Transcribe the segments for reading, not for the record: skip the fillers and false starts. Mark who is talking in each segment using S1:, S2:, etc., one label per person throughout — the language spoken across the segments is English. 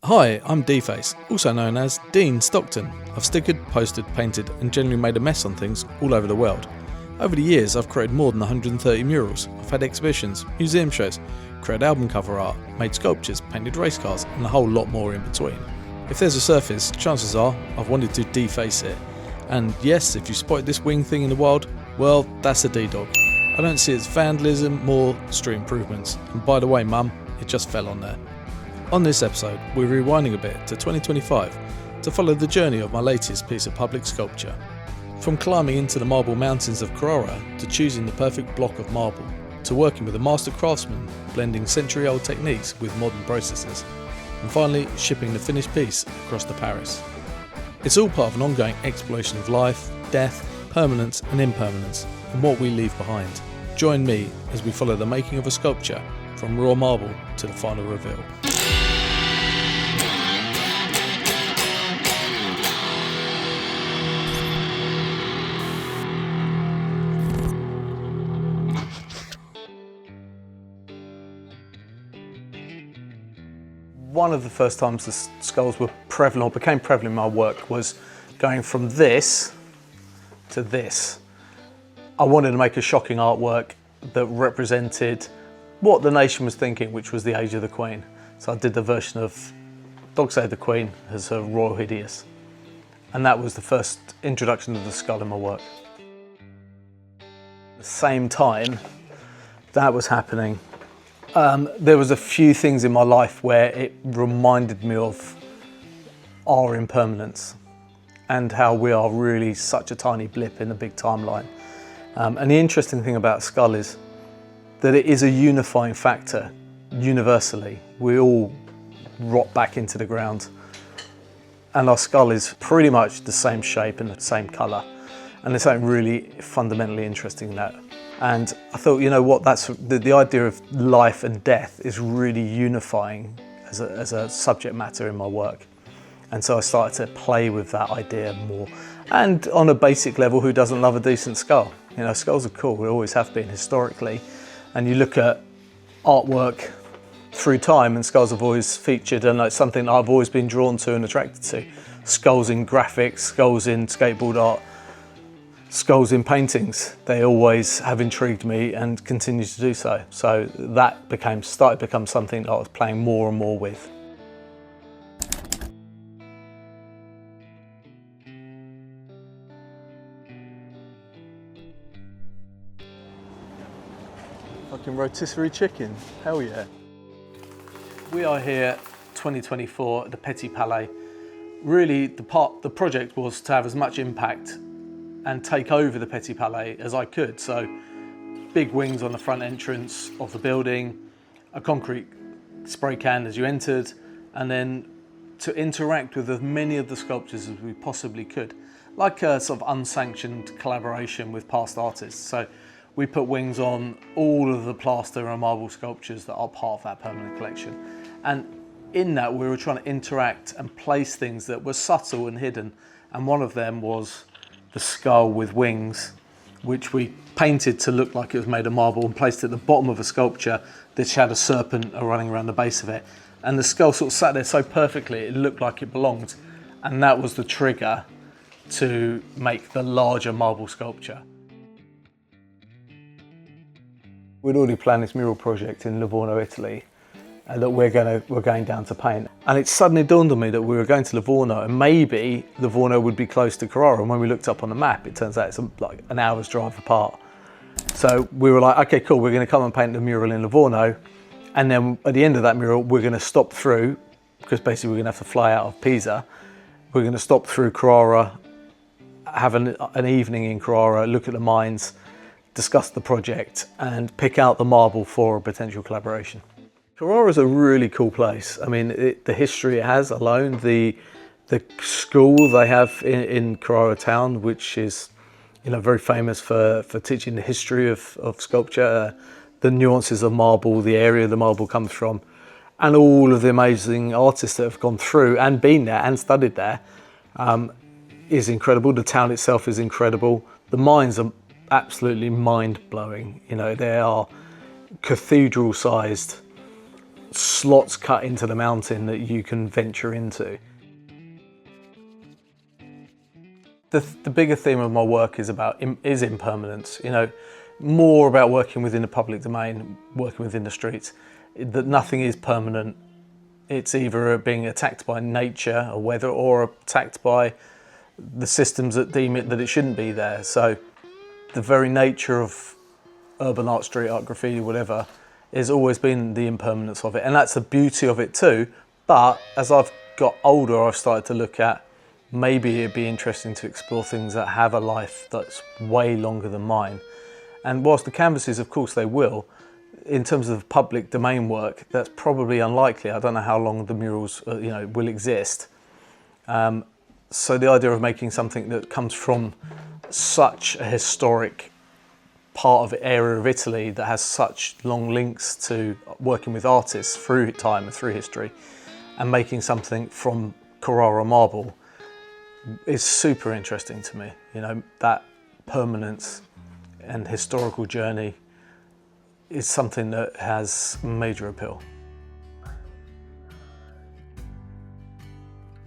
S1: Hi, I'm D-Face, also known as Dean Stockton. I've stickered, posted, painted and generally made a mess on things all over the world. Over the years I've created more than 130 murals, I've had exhibitions, museum shows, created album cover art, made sculptures, painted race cars and a whole lot more in between. If there's a surface, chances are I've wanted to deface it. And yes, if you spotted this wing thing in the wild, well, that's a D-Dog. I don't see it as vandalism, more street improvements. And by the way, Mum, it just fell on there. On this episode, we're rewinding a bit to 2025 to follow the journey of my latest piece of public sculpture. From climbing into the marble mountains of Carrara to choosing the perfect block of marble, to working with a master craftsman blending century-old techniques with modern processes, and finally shipping the finished piece across to Paris. It's all part of an ongoing exploration of life, death, permanence and impermanence, and what we leave behind. Join me as we follow the making of a sculpture from raw marble to the final reveal. One of the first times the skulls were prevalent, or became prevalent in my work, was going from this to this. I wanted to make a shocking artwork that represented what the nation was thinking, which was the age of the Queen. So I did the version of Dog Save the Queen as a Royal Hideous. And that was the first introduction of the skull in my work. At the same time that was happening, there was a few things in my life where it reminded me of our impermanence and how we are really such a tiny blip in the big timeline. And the interesting thing about a skull is that it is a unifying factor universally. We all rot back into the ground and our skull is pretty much the same shape and the same colour. And there's something really fundamentally interesting in that. And I thought, you know what, that's the idea of life and death is really unifying as a subject matter in my work. And so I started to play with that idea more. And on a basic level, who doesn't love a decent skull? You know, skulls are cool, they always have been historically. And you look at artwork through time and skulls have always featured, and it's something that I've always been drawn to and attracted to. Skulls in graphics, skulls in skateboard art, skulls in paintings, they always have intrigued me and continue to do so. So that started to become something that I was playing more and more with. Fucking rotisserie chicken, hell yeah. We are here 2024 at the Petit Palais. Really the project was to have as much impact and take over the Petit Palais as I could. So big wings on the front entrance of the building, a concrete spray can as you entered, and then to interact with as many of the sculptures as we possibly could, like a sort of unsanctioned collaboration with past artists. So we put wings on all of the plaster and marble sculptures that are part of that permanent collection. And in that we were trying to interact and place things that were subtle and hidden. And one of them was the skull with wings, which we painted to look like it was made of marble and placed at the bottom of a sculpture that had a serpent running around the base of it. And the skull sort of sat there so perfectly, it looked like it belonged. And that was the trigger to make the larger marble sculpture. We'd already planned this mural project in Livorno, Italy, and that we're going down to paint. And it suddenly dawned on me that we were going to Livorno and maybe Livorno would be close to Carrara. And when we looked up on the map, it turns out it's like an hour's drive apart. So we were like, okay, cool, we're gonna come and paint the mural in Livorno. And then at the end of that mural, we're gonna stop through, because basically we're gonna have to fly out of Pisa. We're gonna stop through Carrara, have an evening in Carrara, look at the mines, discuss the project and pick out the marble for a potential collaboration. Carrara is a really cool place. I mean, the history it has alone, the school they have in Carrara town, which is, you know, very famous for teaching the history of sculpture, the nuances of marble, the area the marble comes from, and all of the amazing artists that have gone through and been there and studied there is incredible. The town itself is incredible. The mines are absolutely mind-blowing. You know, they are cathedral-sized slots cut into the mountain that you can venture into. The bigger theme of my work is impermanence. You know, more about working within the public domain, working within the streets. That nothing is permanent. It's either being attacked by nature or weather, or attacked by the systems that deem it that it shouldn't be there. So the very nature of urban art, street art, graffiti, whatever, has always been the impermanence of it, and that's the beauty of it too. But as I've got older, I've started to look at, maybe it'd be interesting to explore things that have a life that's way longer than mine. And whilst the canvases, of course, they will, in terms of public domain work, that's probably unlikely. I don't know how long the murals will exist. So the idea of making something that comes from such a historic part of the area of Italy that has such long links to working with artists through time and through history, and making something from Carrara marble is super interesting to me. You know, that permanence and historical journey is something that has major appeal.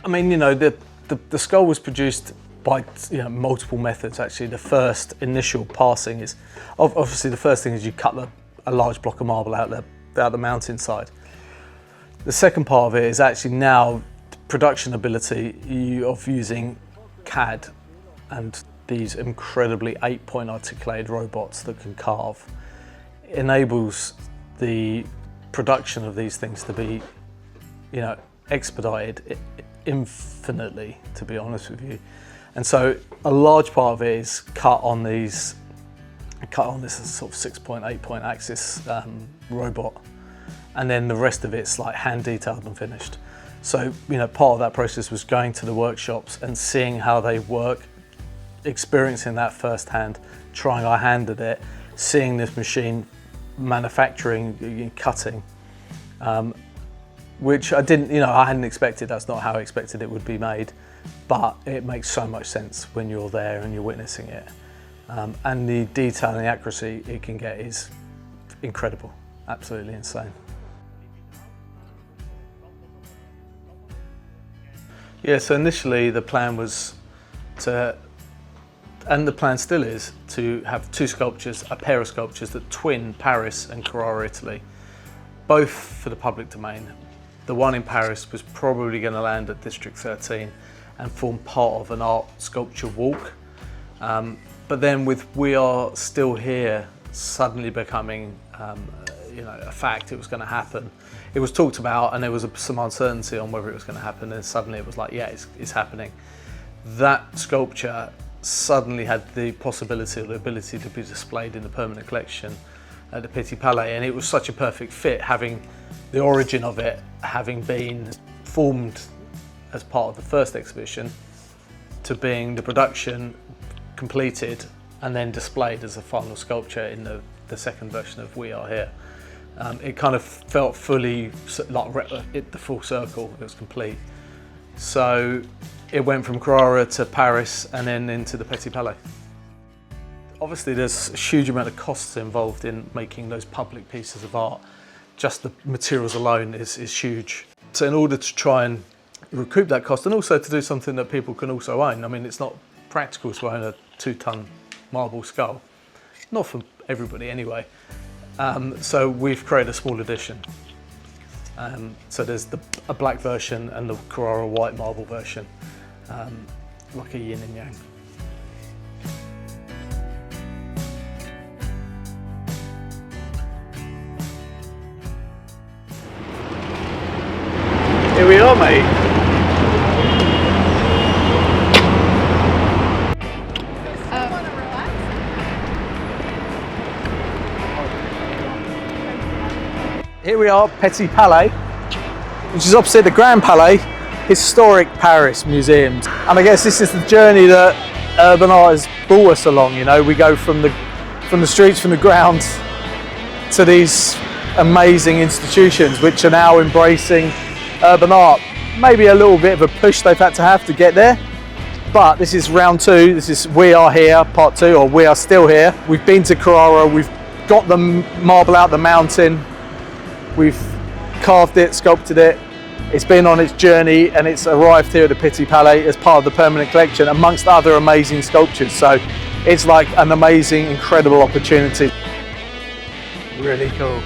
S1: I mean, you know, the skull was produced by multiple methods. Actually, the first initial passing is obviously the first thing is you cut a large block of marble out the mountainside. The second part of it is actually now production ability of using CAD and these incredibly 8-point articulated robots that can carve enables the production of these things to be, expedited infinitely, to be honest with you. And so a large part of it is cut on this sort of 6-point, 8-point axis robot, and then the rest of it's like hand detailed and finished. So part of that process was going to the workshops and seeing how they work, experiencing that firsthand, trying our hand at it, seeing this machine manufacturing, cutting, which I hadn't expected. That's not how I expected it would be made, but it makes so much sense when you're there and you're witnessing it. And the detail and the accuracy it can get is incredible, absolutely insane. Yeah, so initially the plan was and the plan still is, to have two sculptures, a pair of sculptures that twin Paris and Carrara, Italy, both for the public domain. The one in Paris was probably going to land at District 13 and form part of an art sculpture walk. But then with We Are Still Here suddenly becoming a fact, it was going to happen. It was talked about and there was some uncertainty on whether it was going to happen, and suddenly it was like, yeah, it's happening. That sculpture suddenly had the possibility or the ability to be displayed in the permanent collection at the Petit Palais, and it was such a perfect fit, having the origin of it having been formed as part of the first exhibition to being the production completed and then displayed as a final sculpture in the second version of We Are Here. It kind of felt fully like the full circle, it was complete. So it went from Carrara to Paris and then into the Petit Palais. Obviously there's a huge amount of costs involved in making those public pieces of art. Just the materials alone is huge. So in order to try and recoup that cost, and also to do something that people can also own, I mean, it's not practical to own a 2-ton marble skull. Not for everybody anyway. So we've created a small edition. So there's a black version and the Carrara white marble version, like a yin and yang. Here we are, mate. Here we are, Petit Palais, which is opposite the Grand Palais, historic Paris museums. And I guess this is the journey that urban art has brought us along. We go from the streets, from the ground, to these amazing institutions which are now embracing urban art. Maybe a little bit of a push they've had to get there, but this is round 2. This is We Are Here, part 2, or We Are Still Here. We've been to Carrara, we've got the marble out the mountain, we've carved it, sculpted it. It's been on its journey and it's arrived here at the Petit Palais as part of the permanent collection amongst other amazing sculptures. So it's like an amazing, incredible opportunity. Really cool.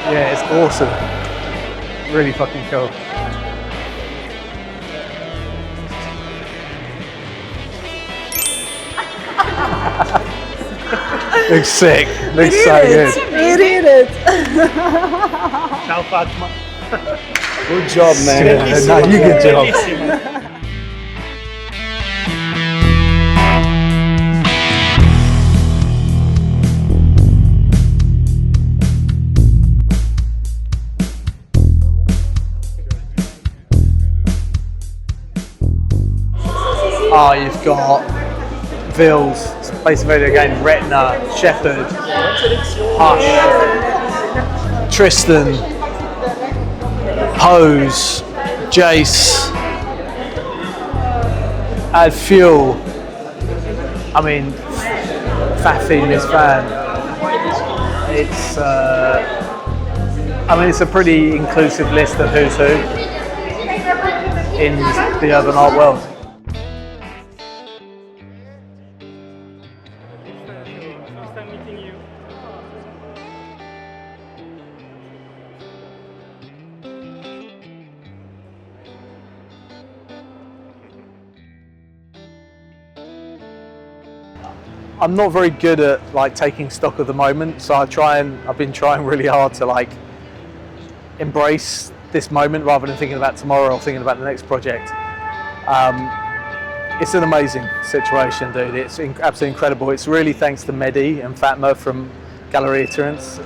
S1: Yeah, it's awesome. Really fucking cool. Looks sick. Looks so good.
S2: We did it.
S3: Ciao Fatma.
S4: Good job, man.
S1: Yeah, no, you good job. Oh, you've got Vils, Space Invader again, Retina, Shepherd, Hush, Tristan, Pose, Jace, add Fuel. I mean, Faffy and his fan. It's, I mean, it's a pretty inclusive list of who's who in the urban art world.
S3: First time meeting you.
S1: I'm not very good at like taking stock of the moment, so I've been trying really hard to like embrace this moment rather than thinking about tomorrow or thinking about the next project. It's an amazing situation, dude. It's absolutely incredible. It's really thanks to Mehdi and Fatma from Galerie Iterance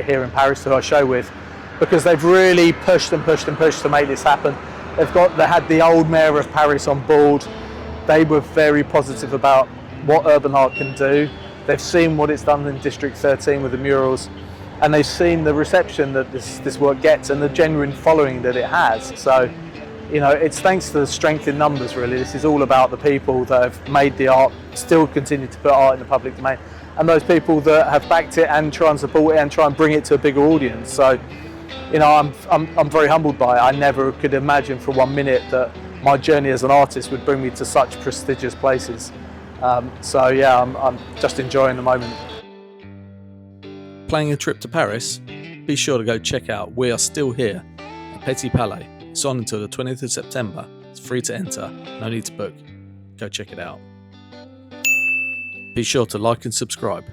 S1: here in Paris, who I show with, because they've really pushed and pushed and pushed to make this happen. They had the old mayor of Paris on board. They were very positive about what urban art can do. They've seen what it's done in District 13 with the murals, and they've seen the reception that this work gets and the genuine following that it has. So, you know, it's thanks to the strength in numbers, really. This is all about the people that have made the art, still continue to put art in the public domain, and those people that have backed it and try and support it and try and bring it to a bigger audience. So, you know, I'm very humbled by it. I never could imagine for 1 minute that my journey as an artist would bring me to such prestigious places. So yeah, I'm just enjoying the moment.
S5: Planning a trip to Paris? Be sure to go check out We Are Still Here at Petit Palais. It's on until the 20th of September. It's free to enter, no need to book. Go check it out. Be sure to like and subscribe.